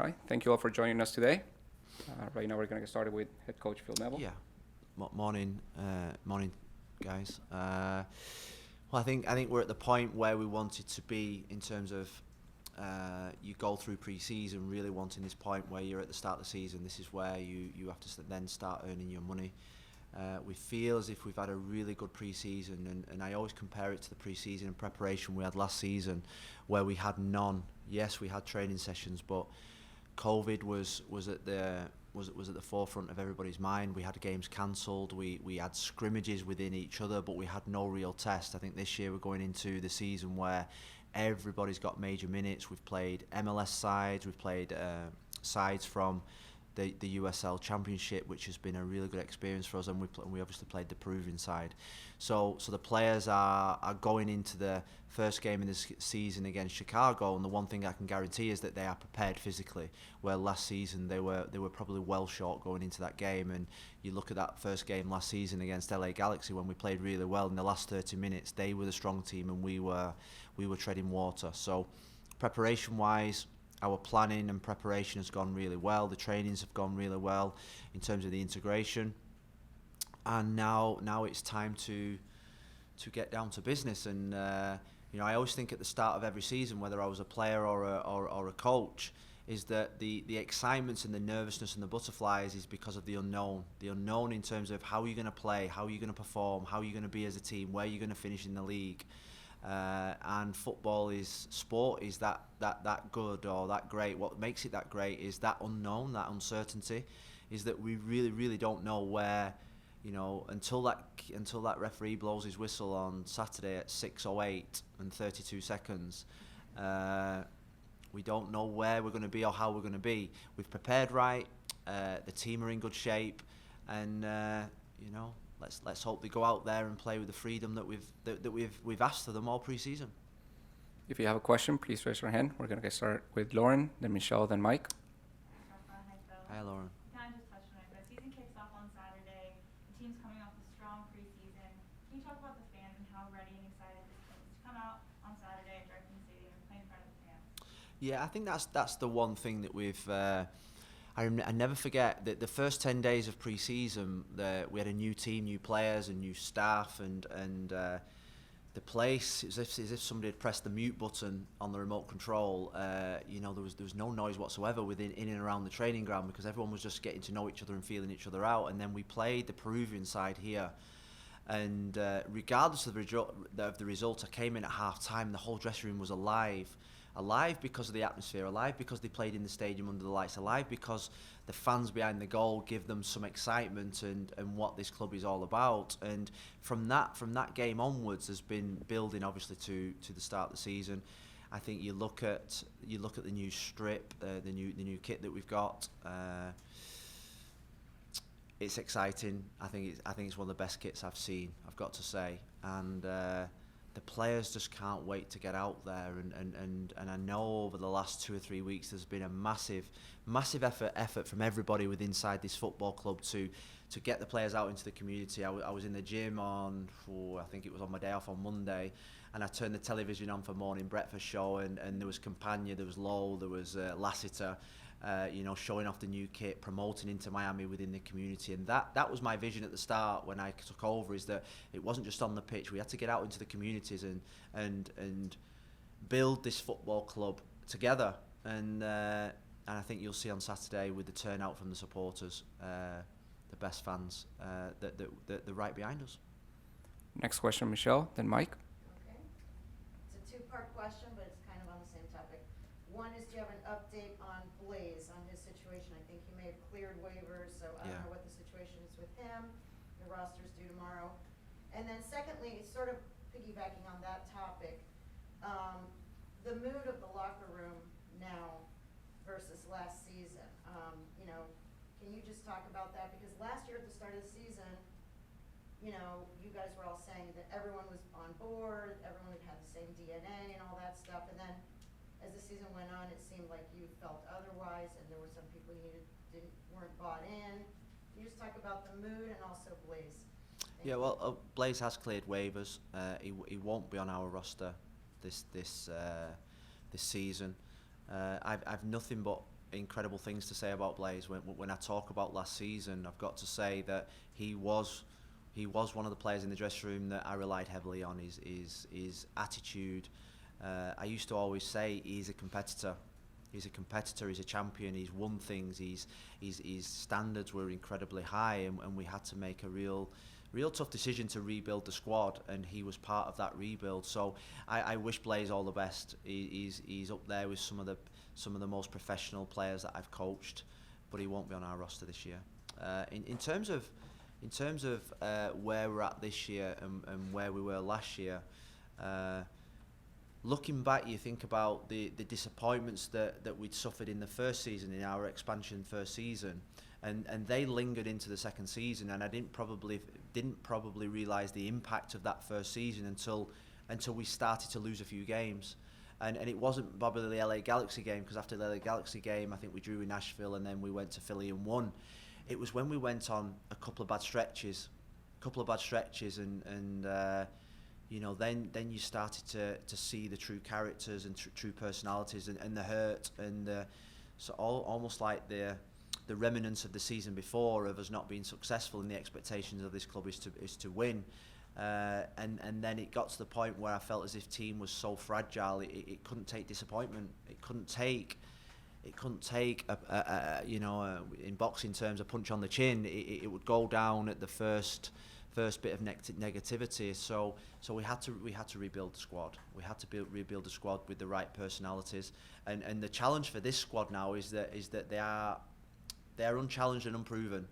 Right. Thank you all for joining us today. Right now, we're going to get started with head coach Phil Neville. Yeah. Morning, guys. Well, I think we're at the point where we wanted to be in terms of you go through pre-season really wanting this point where you're at the start of the season. This is where you have to then start earning your money. We feel as if we've had a really good pre-season, and I always compare it to the pre-season and preparation we had last season, where we had none. Yes, we had training sessions, but COVID was at the forefront of everybody's mind. We had games cancelled. We had scrimmages within each other, but we had no real test. I think this year we're going into the season where everybody's got major minutes. We've played MLS sides. We've played sides from the USL Championship, which has been a really good experience for us, and we obviously played the Peruvian side. So the players are going into the first game in this season against Chicago, and the one thing I can guarantee is that they are prepared physically. Where last season they were probably well short going into that game, and you look at that first game last season against LA Galaxy when we played really well in the last 30 minutes. They were the strong team, and we were treading water. So preparation-wise, our planning and preparation has gone really well. The trainings have gone really well in terms of the integration, and now it's time to get down to business. And I always think at the start of every season, whether I was a player or a coach, is that the excitement and the nervousness and the butterflies is because of the unknown. The unknown in terms of how you're going to play, how you're going to perform, how you're going to be as a team, where you're going to finish in the league. And sport is that good or that great. What makes it that great is that unknown, that uncertainty, is that we really don't know where, until that referee blows his whistle on Saturday at 6:08 and 32 seconds. We don't know where we're going to be or how we're going to be. We've prepared right. The team are in good shape, and Let's hope they go out there and play with the freedom that we've asked of them all pre-season. If you have a question, please raise your hand. We're going to get started with Lauren, then Michelle, then Mike. Hi, Lauren. Kind of just touched on it, but season kicks off on Saturday. The team's coming off a strong pre-season. Can you talk about the fans and how ready and excited this team is to come out on Saturday, drive from the stadium, and play in front of the fans? Yeah, I think that's the one thing that we've. I never forget that the first 10 days of pre-season, we had a new team, new players, and new staff, and the place, it was as if somebody had pressed the mute button on the remote control. There was no noise whatsoever in and around the training ground, because everyone was just getting to know each other and feeling each other out. And then we played the Peruvian side here, and regardless of the result, I came in at half time. The whole dressing room was alive because of the atmosphere, alive because they played in the stadium under the lights, alive because the fans behind the goal give them some excitement and what this club is all about. And from that game onwards has been building obviously to the start of the season. I think you look at the new strip, the new kit that we've got. It's exciting. I think it's one of the best kits I've seen, I've got to say. And the players just can't wait to get out there, and I know over the last 2 or 3 weeks there's been a massive effort from everybody within inside this football club to get the players out into the community. I was in the gym I think it was on my day off on Monday, and I turned the television on for morning breakfast show, and there was Campagna, there was Lowell, there was Lassiter, showing off the new kit, promoting into Miami within the community. And that was my vision at the start when I took over, is that it wasn't just on the pitch. We had to get out into the communities and build this football club together. And I think you'll see on Saturday with the turnout from the supporters, the best fans that they're right behind us. Next question, Michelle, then Mike. Okay. It's a two-part question, but it's kind of on the same topic. One is, do you have an update on Blaise, on his situation? I think he may have cleared waivers, so I don't know what the situation is with him. The roster's due tomorrow. And then secondly, sort of piggybacking on that topic, the mood of the locker room now versus last season. Can you just talk about that? Because last year at the start of the season, you guys were all saying that everyone was on board, everyone had the same DNA and all that stuff, and then as the season went on, it seemed like you felt otherwise, and there were some people weren't bought in. Can you just talk about the mood and also Blaise? Blaise has cleared waivers. He won't be on our roster this season. I've nothing but incredible things to say about Blaise. When I talk about last season, I've got to say that he was one of the players in the dressing room that I relied heavily on. His attitude. I used to always say he's a competitor. He's a competitor. He's a champion. He's won things. His standards were incredibly high, and we had to make a real tough decision to rebuild the squad, and he was part of that rebuild. So I wish Blaise all the best. He's up there with some of the most professional players that I've coached, but he won't be on our roster this year. In terms of where we're at this year and where we were last year, looking back, you think about the disappointments that we'd suffered in the first season, in our expansion first season, and they lingered into the second season, and I didn't probably realise the impact of that first season until we started to lose a few games. And it wasn't probably the LA Galaxy game, because after the LA Galaxy game, I think we drew in Nashville and then we went to Philly and won. It was when we went on a couple of bad stretches, and then you started to see the true characters and true personalities and the hurt and so almost like the remnants of the season before of us not being successful, and the expectations of this club is to win. And then it got to the point where I felt as if team was so fragile, it couldn't take disappointment. It couldn't take in boxing terms, a punch on the chin. It would go down at the first bit of negativity. So we had to rebuild the squad. We had to rebuild the squad with the right personalities. And the challenge for this squad now is that they're unchallenged and unproven.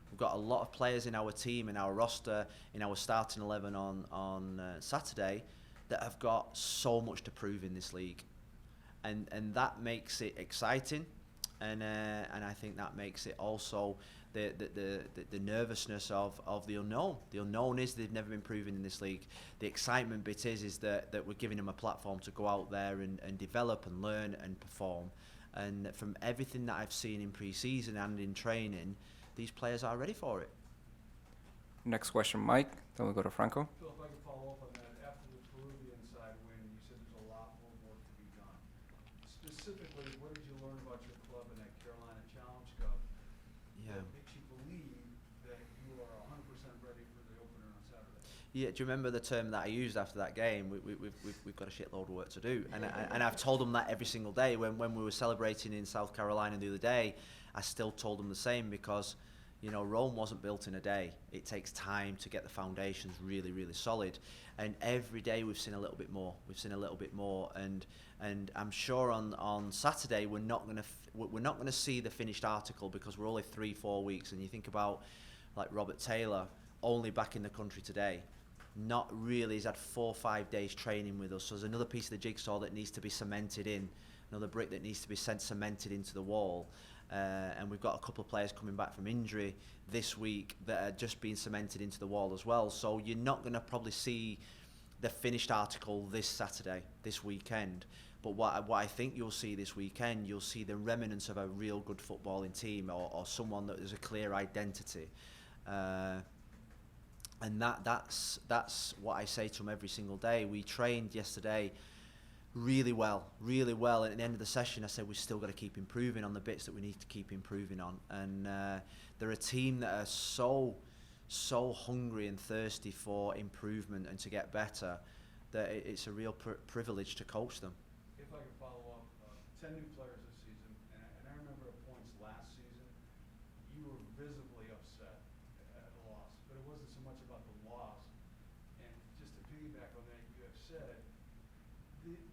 We've got a lot of players in our team, in our roster, in our starting 11 on Saturday that have got so much to prove in this league. And that makes it exciting, and I think that makes it also the nervousness of the unknown. The unknown is they've never been proven in this league. The excitement bit is that we're giving them a platform to go out there and develop and learn and perform. And from everything that I've seen in pre-season and in training, these players are ready for it. Next question, Mike. Then we'll go to Franco. Phil, if I could follow up on that. After the Peruvian side win, you said there's a lot more work to be done. Specifically, what did you learn about your club in that Carolina Challenge Cup that makes you believe that you are 100% ready for the opener on Saturday? Yeah, do you remember the term that I used after that game? We've got a shitload of work to do, and I've told them that every single day. When we were celebrating in South Carolina the other day, I still told them the same, because Rome wasn't built in a day. It takes time to get the foundations really, really solid. And every day we've seen a little bit more. And I'm sure on Saturday we're not going to see the finished article, because we're only 3-4 weeks. And you think about like Robert Taylor, only back in the country today. Not really. He's had 4 or 5 days training with us. So there's another piece of the jigsaw that needs to be cemented in, another brick that needs to be cemented into the wall. And we've got a couple of players coming back from injury this week that are just being cemented into the wall as well. So you're not going to probably see the finished article this Saturday, this weekend. But what I think you'll see this weekend, you'll see the remnants of a real good footballing team, or someone that has a clear identity. And that's what I say to them every single day. We trained yesterday really well. And at the end of the session, I said we've still got to keep improving on the bits that we need to keep improving on. And they're a team that are so hungry and thirsty for improvement and to get better, that it's a real privilege to coach them. If I could follow up, 10 new players this season, and I remember at points last season, you were visibly upset at the loss, but it wasn't so much about the loss. And just to piggyback on that, you have said,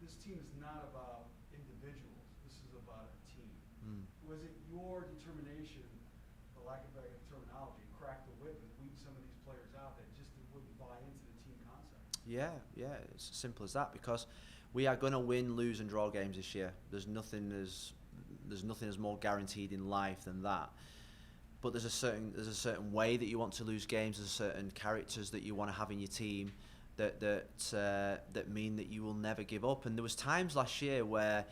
this team is not about individuals. This is about a team. Was it your determination, for lack of better terminology, crack the whip and weed some of these players out that just wouldn't buy into the team concept? Yeah, it's as simple as that, because we are going to win, lose and draw games this year. There's nothing as more guaranteed in life than that. But there's a certain way that you want to lose games. There's certain characters that you want to have in your team that mean that you will never give up. And there was times last year where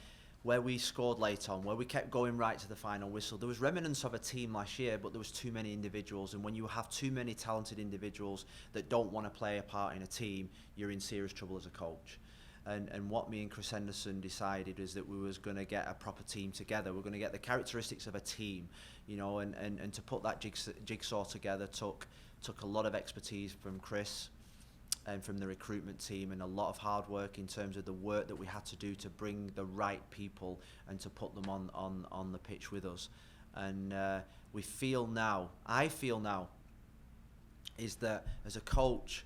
we scored late on, where we kept going right to the final whistle. There was remnants of a team last year, but there was too many individuals. And when you have too many talented individuals that don't want to play a part in a team, you're in serious trouble as a coach. And what me and Chris Henderson decided is that we was going to get a proper team together. We're going to get the characteristics of a team, you know, and to put that jigsaw together took a lot of expertise from Chris and from the recruitment team, and a lot of hard work in terms of the work that we had to do to bring the right people and to put them on the pitch with us. And I feel now, is that as a coach,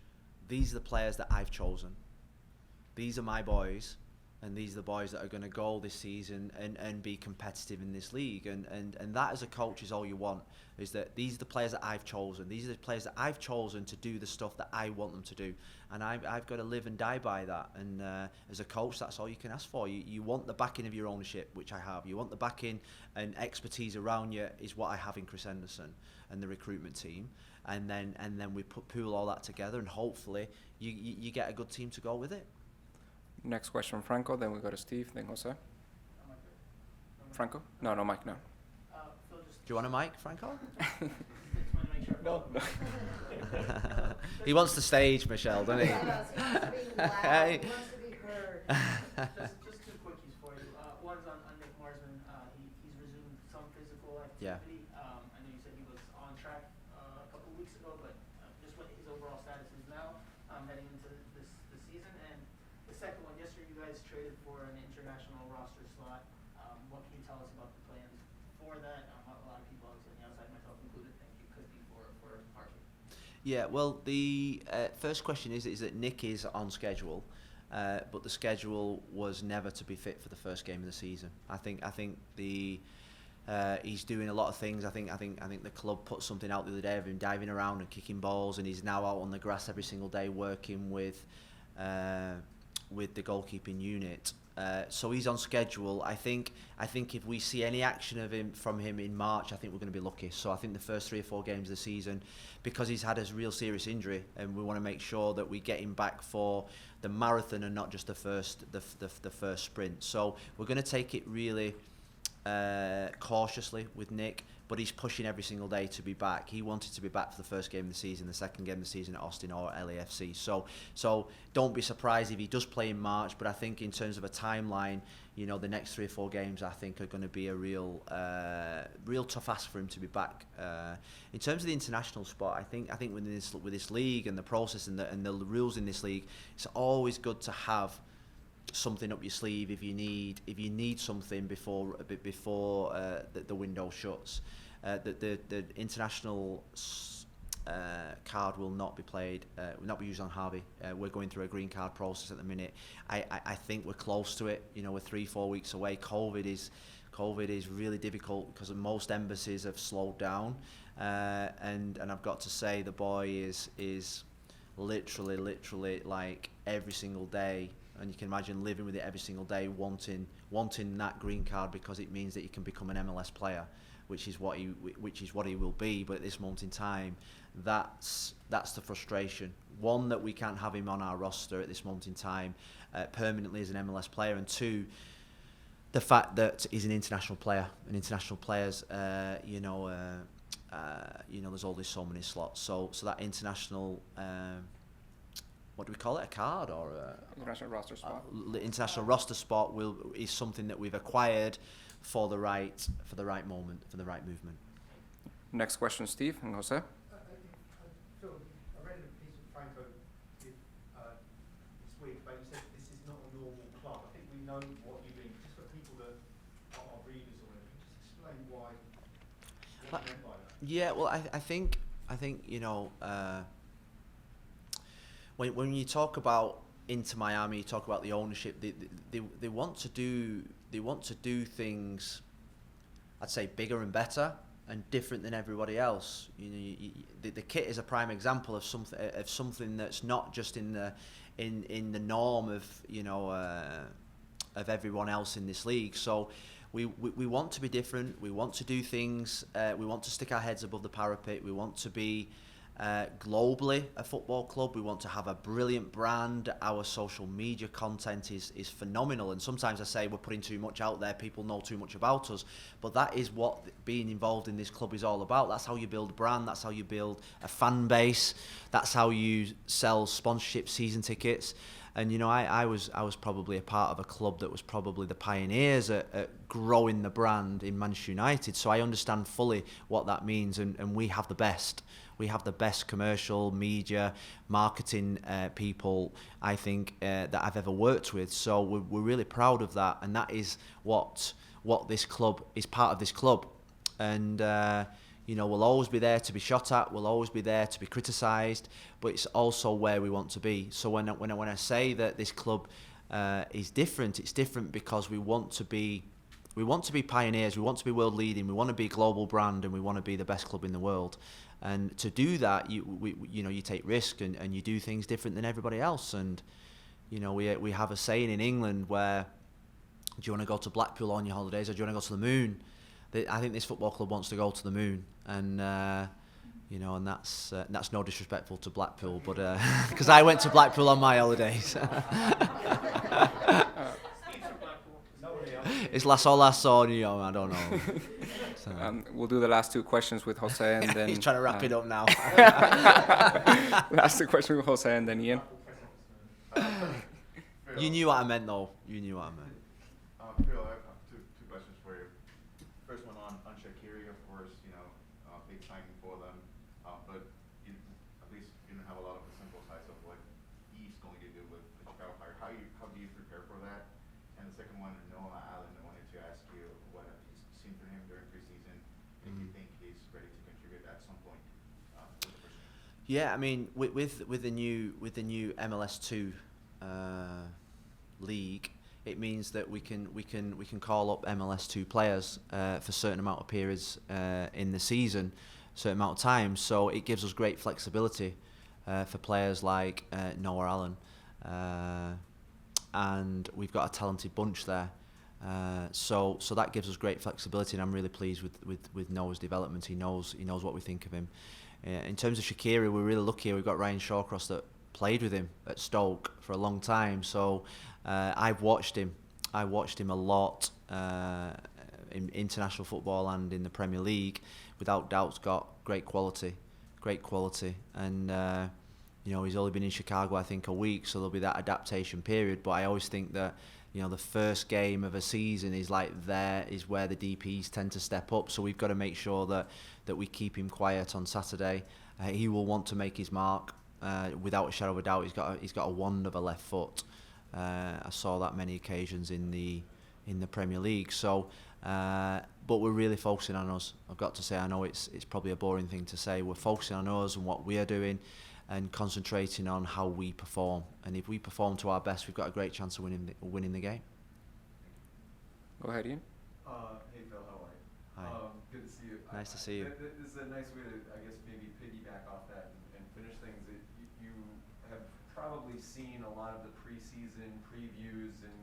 these are the players that I've chosen. These are my boys, and these are the boys that are going to go this season and be competitive in this league. And that as a coach is all you want, is that these are the players that I've chosen. These are the players that I've chosen to do the stuff that I want them to do. And I've got to live and die by that. And as a coach, that's all you can ask for. You want the backing of your ownership, which I have. You want the backing and expertise around you, is what I have in Chris Henderson and the recruitment team. And then we pool all that together, and hopefully you get a good team to go with it. Next question, Franco. Then we go to Steve. Then Jose. Franco? No, Mike. No. Do you want a mic, Franco? No. He wants the stage, Michelle, doesn't he? He wants to be loud, he wants to be heard. Just two quickies for you. One's on Nick Marsman. He's resumed some physical activity. I know you said he was on track a couple of weeks ago, but just what his overall status is now heading into this season. And the second one, yesterday you guys traded for an international roster slot. What can you tell us about the plans for that? A lot of people, obviously on the outside, myself included, think it could be for Harvey. Yeah, well, the first question is that Nick is on schedule, but the schedule was never to be fit for the first game of the season. I think he's doing a lot of things. I think the club put something out the other day of him diving around and kicking balls, and he's now out on the grass every single day working with the goalkeeping unit. So he's on schedule. I think if we see any action from him in March, I think we're going to be lucky. So I think the first 3 or 4 games of the season, because he's had a real serious injury, and we want to make sure that we get him back for the marathon and not just the first sprint. So we're going to take it really cautiously with Nick, but he's pushing every single day to be back. He wanted to be back for the first game of the season, the second game of the season at Austin or LAFC. So don't be surprised if he does play in March, but I think in terms of a timeline, you know, the next 3 or 4 games I think are going to be a real tough ask for him to be back. In terms of the international spot, I think with this league and the process and the rules in this league, it's always good to have something up your sleeve if you need something before the window shuts. The international card will not be played, will not be used on Harvey. We're going through a green card process at the minute. I think we're close to it. You know, we're 3-4 weeks away. COVID is really difficult because most embassies have slowed down, and I've got to say the boy is literally like every single day. And you can imagine living with it every single day, wanting that green card, because it means that he can become an MLS player, which is what he will be. But at this moment in time, that's the frustration. One, that we can't have him on our roster at this moment in time permanently as an MLS player, and two, the fact that he's an international player. And international players, there's always so many slots. So that international. What do we call it? A card or international roster spot? International roster spot is something that we've acquired for the right moment, for the right movement. Next question, Steve and Jose. I read a piece of Franco this week, but you said this is not a normal club. I think we know what you mean. Just for people that are readers or whatever, just explain what you meant by that. Yeah, well, I think you know. When you talk about Inter Miami, you talk about the ownership. They want to do things, I'd say, bigger and better and different than everybody else. You know, the kit is a prime example of something that's not just in the norm of of everyone else in this league. So we want to be different. We want to do things. We want to stick our heads above the parapet. We want to be. Globally a football club. We want to have a brilliant brand. Our social media content is phenomenal, and sometimes I say we're putting too much out there, people know too much about us, but that is what being involved in this club is all about. That's how you build a brand, that's how you build a fan base, that's how you sell sponsorship season tickets. And I was probably a part of a club that was probably the pioneers at growing the brand in Manchester United. So I understand fully what that means, and we have the best. We have the best commercial, media, marketing people, I think, that I've ever worked with. So we're really proud of that, and that is what this club is, part of this club. And we'll always be there to be shot at. We'll always be there to be criticised. But it's also where we want to be. So when I say that this club is different, it's different because we want to be pioneers. We want to be world leading. We want to be a global brand, and we want to be the best club in the world. And to do that, you take risk and you do things different than everybody else. And we have a saying in England where, do you want to go to Blackpool on your holidays, or do you want to go to the moon? I think this football club wants to go to the moon, and and that's no disrespectful to Blackpool, but because I went to Blackpool on my holidays. It's La Sol, I don't know. So. We'll do the last two questions with Jose, and then he's trying to wrap it up now. Last two questions with Jose, and then Ian. You knew what I meant, though. You knew what I meant. Phil, I have two questions for you. First one on Shaqiri, of course, big signing for them, but at least you didn't have a lot of the simple sides of what he's going to do with the Chicago Fire. How do you prepare for that? And the second one, Noah Allen, I wanted to ask you what have you seen from him during preseason, if you think he's ready to contribute at some point with the first team. Yeah, I mean, with the new MLS2 league, it means that we can call up MLS2 players for certain amount of periods in the season, certain amount of time. So it gives us great flexibility for players like Noah Allen, and we've got a talented bunch there. So that gives us great flexibility, and I'm really pleased with Noah's development. He knows what we think of him. In terms of Shaqiri, we're really lucky. We've got Ryan Shawcross that played with him at Stoke for a long time. So I've watched him. I watched him a lot in international football and in the Premier League. Without doubt, he's got great quality, and he's only been in Chicago, I think, a week, so there'll be that adaptation period. But I always think that the first game of a season is where the DPs tend to step up. So we've got to make sure that we keep him quiet on Saturday. He will want to make his mark. Without a shadow of a doubt, he's got a wand of a left foot. I saw that many occasions in the Premier League. So, but we're really focusing on us. I've got to say, I know it's probably a boring thing to say. We're focusing on us and what we are doing, and concentrating on how we perform. And if we perform to our best, we've got a great chance of winning the game. Go ahead, Ian. Hey Phil, how are you? Hi. Good to see you. Nice to see you. This is a nice way to, I guess, maybe piggyback off that and finish things. You have probably seen a lot of the preseason previews and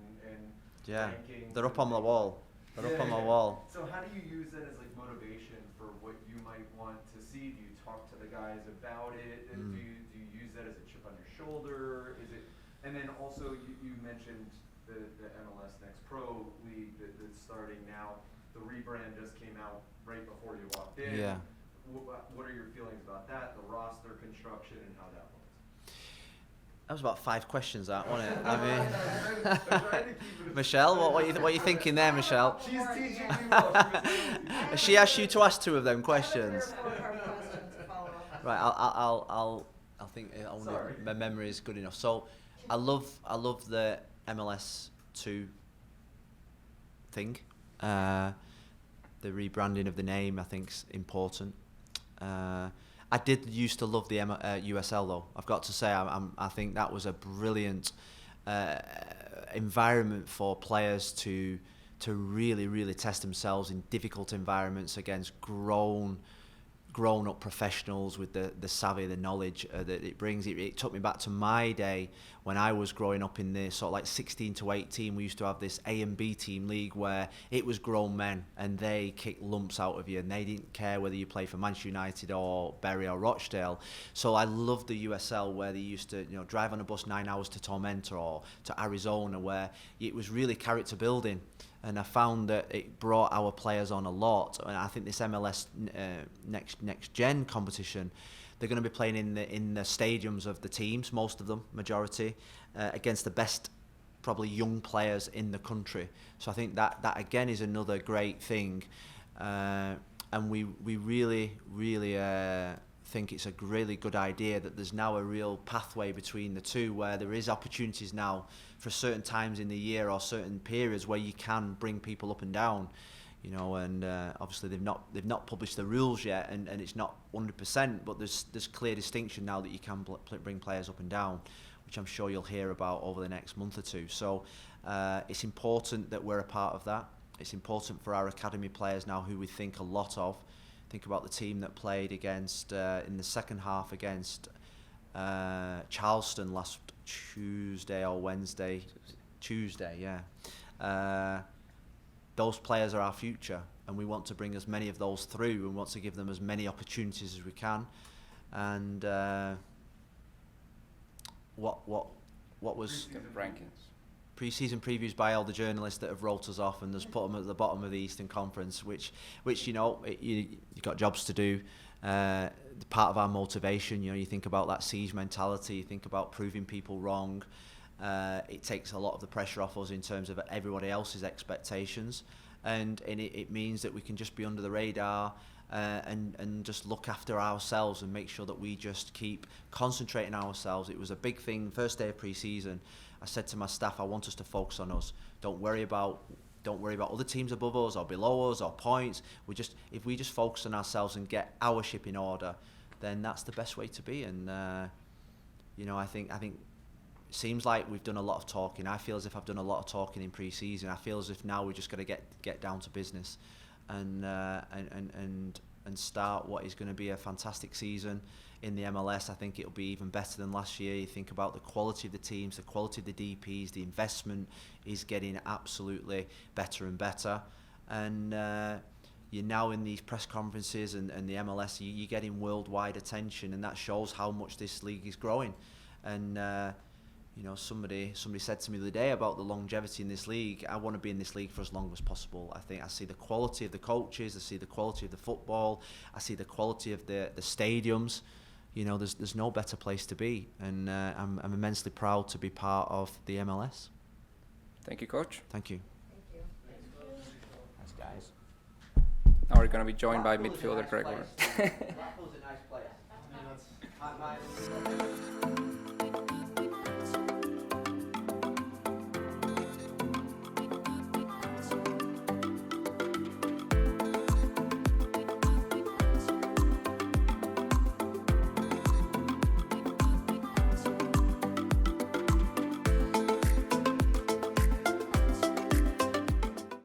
rankings. They're up on the wall. Up on my wall. So how do you use that as motivation for what you might want to see? Do you talk to the guys about it? Do you use that as a chip on your shoulder? Is it? And then also you mentioned the MLS Next Pro League that's starting now. The rebrand just came out right before you walked in. Yeah. What are your feelings about that? The roster construction and how that looks. That was about 5 questions, that, wasn't it? I mean, Michelle, what are you thinking there, Michelle? She's teaching me well. She asked you to ask 2 of them questions. There are 4 hard questions to follow up. Right, I'll think my memory is good enough. So, I love the MLS 2 thing. The rebranding of the name, I think, is important. I did used to love the USL though. I've got to say, I think that was a brilliant environment for players to really test themselves in difficult environments against grown up professionals with the savvy, the knowledge that it brings. It took me back to my day when I was growing up in the sort of like 16 to 18. We used to have this A and B team league where it was grown men and they kicked lumps out of you, and they didn't care whether you played for Manchester United or Bury or Rochdale. So I loved the USL where they used to drive on a bus 9 hours to Tormenta or to Arizona, where it was really character building. And I found that it brought our players on a lot. And I think this MLS next gen competition, they're going to be playing in the stadiums of the teams, most of them, majority, against the best, probably young players in the country. So I think that again is another great thing, and we really think it's a really good idea that there's now a real pathway between the two, where there is opportunities now for certain times in the year or certain periods where you can bring people up and down, you know. And obviously they've not published the rules yet, and it's not 100%, but there's clear distinction now that you can bring players up and down, which I'm sure you'll hear about over the next month or two. So it's important that we're a part of that. It's important for our academy players now, who we think a lot of. Think about the team that played against in the second half against Charleston last Tuesday or Wednesday. Tuesday, yeah. Those players are our future, and we want to bring as many of those through, and want to give them as many opportunities as we can. And what was The rankings. pre-season previews by all the journalists that have wrote us off and just put them at the bottom of the Eastern Conference, which you know, you've got jobs to do. Part of our motivation, you know, you think about that siege mentality, you think about proving people wrong. It takes a lot of the pressure off us in terms of everybody else's expectations, and it means that we can just be under the radar and just look after ourselves and make sure that we just keep concentrating ourselves. It was a big thing, first day of pre-season. I said to my staff, I want us to focus on us. Don't worry about other teams above us or below us or points. If we just focus on ourselves and get our ship in order, then that's the best way to be. And you know, I think it seems like we've done a lot of talking. I feel as if I've done a lot of talking in pre-season. I feel as if now we're just going to get down to business and start what is going to be a fantastic season in the MLS. I think it'll be even better than last year. You think about the quality of the teams, the quality of the DPs, the investment is getting absolutely better and better. And you're now in these press conferences and the MLS, you're getting worldwide attention, and that shows how much this league is growing. And you know, somebody said to me the other day about the longevity in this league. I want to be in this league for as long as possible. I think I see the quality of the coaches, I see the quality of the football, I see the quality of the stadiums. You know, there's no better place to be, and I'm immensely proud to be part of the MLS. Thank you, Coach. Thank you. Thank you. Thanks, guys. Now we're going to be joined by midfielder Gregor. Blackpool's a nice place.